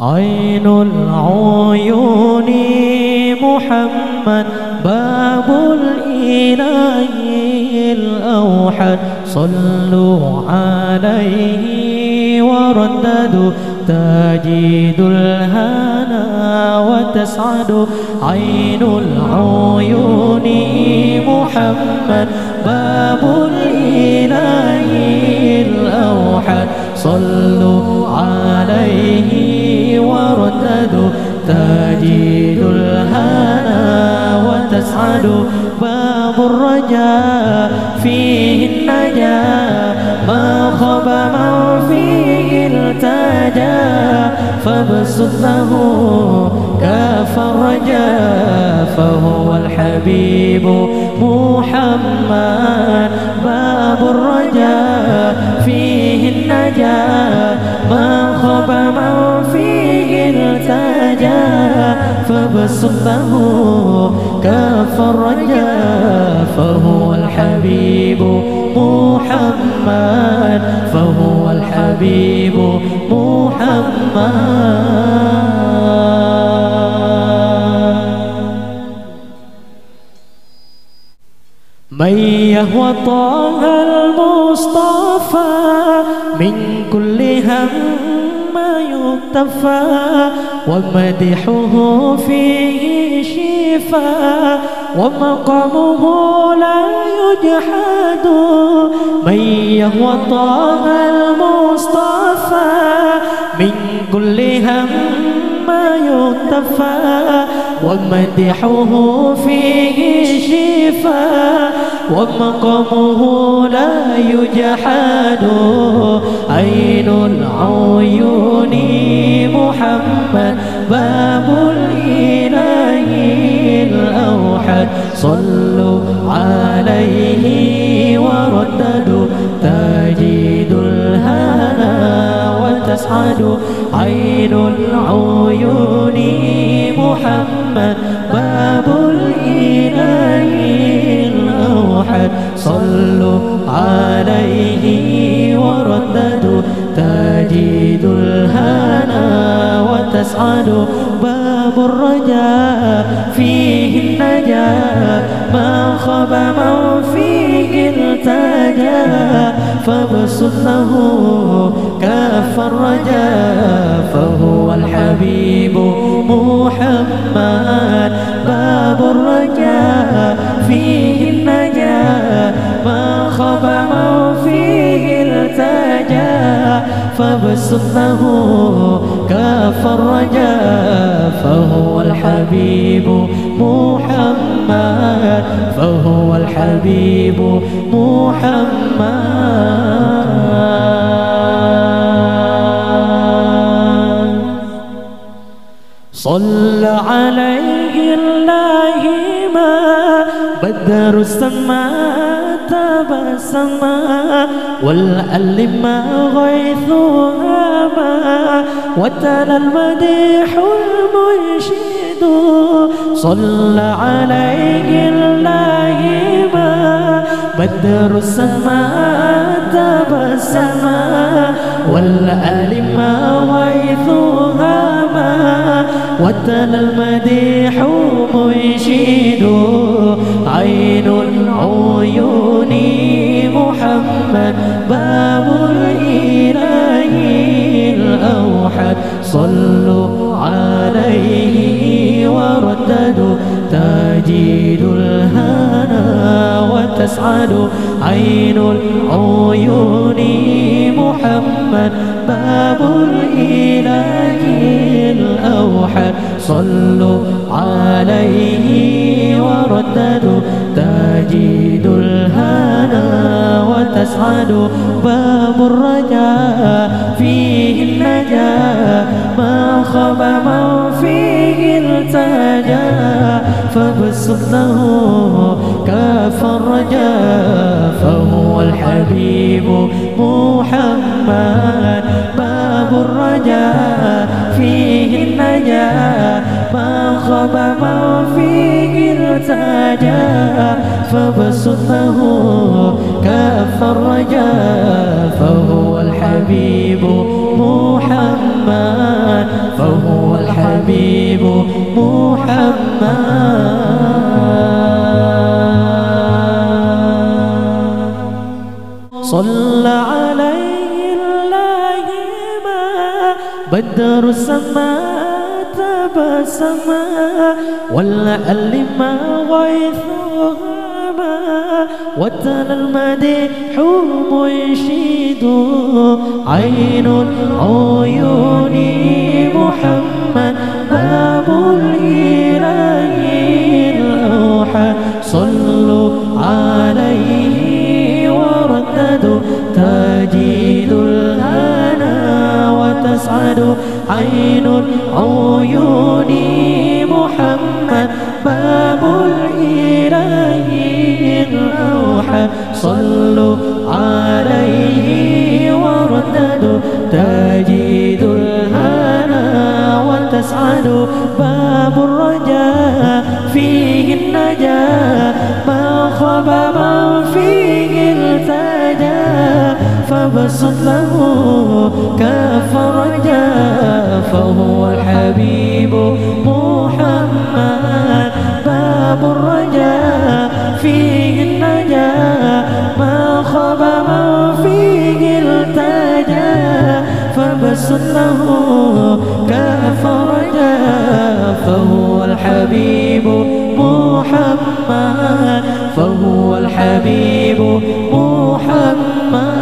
عين العيون محمد باب الإله الأوحد صلوا عليه ورددوا تجد الهنا وتسعد عين العيون محمد باب الإله الأوحد صلوا عليه ورددوا تجد الهنا وتسعد باب الرجاء فيه النجاة ما خاب من فيه التجا فابسط له كاف الرجاء فهو الحبيب محمد باب الرجاء فيه النجاة ما خاب من فيه التجا فابسط له كاف الرجاء فهو الحبيب محمد فهو الحبيب محمد. من يهوى طه المصطفى من كل هم يكتفى ومدحه فيه شفاء ومقامه لا يجحد. من يهوى طه المصطفى من كل هم يكتفى ومدحه فيه شفاء ومقامه لا يجحد. عين العيون محمد باب الإله الأوحد صلوا عليه ورددوا تجد الهنا وتسعد. عين العيون محمد باب الإله الأوحد صلوا عليه ورددوا تجد الهنا وتسعد. باب الرجاء فيه النجاة ما خاب من فيه التجا فابسط له كاف الرجاء فهو الحبيب محمد باب الرجاء فيه النجاة ما خاب من فيه التجا فابسط له كاف الرجاء فهو الحبيب محمد فهو الحبيب محمد. صلى عليه الله ما بدر السماء تبسما والألم غيثها ما وتلا المديح المنشد. صلى عليه الله ما بدر السماء تبسما والألم غيثها ما وتلا المديح منشد. عين العيون محمد باب الإله الأوحد صلوا عليه ورددوا تجد الهنا وتسعد. عين العيون محمد باب الإله الأوحد صلوا عليه ورددوا تجد الهنا وتسعد. باب الرجاء فيه النجاة ما خاب من فيه التجا فابسط له كاف الرجاء فهو الحبيب محمد باب الرجاء فيه النجاة ما خاب من فيه التجا فابسط له كاف الرجاء فهو الحبيب محمد. محمد فهو الحبيب محمد صلى عليه الله ما بدر السماء تبسما واللأل ما غيثها وتنى المديح منشد عين العيون محمد باب الإله الأوحى صلوا عليه ورددوا تجد الهنا وتسعد عين العيون محمد باب الإله الأوحى صلوا عليه ورددوا تجد الهنا وتسعد باب الرجاء فيه النجاة ما خاب من فيه التجا فبسط له كف رجاء فهو الحبيب محمد باب الرجاء فيه النجاة ما خاب من فيه التجا فبسط له كف رجاء فهو الحبيب محمد فهو الحبيب محمد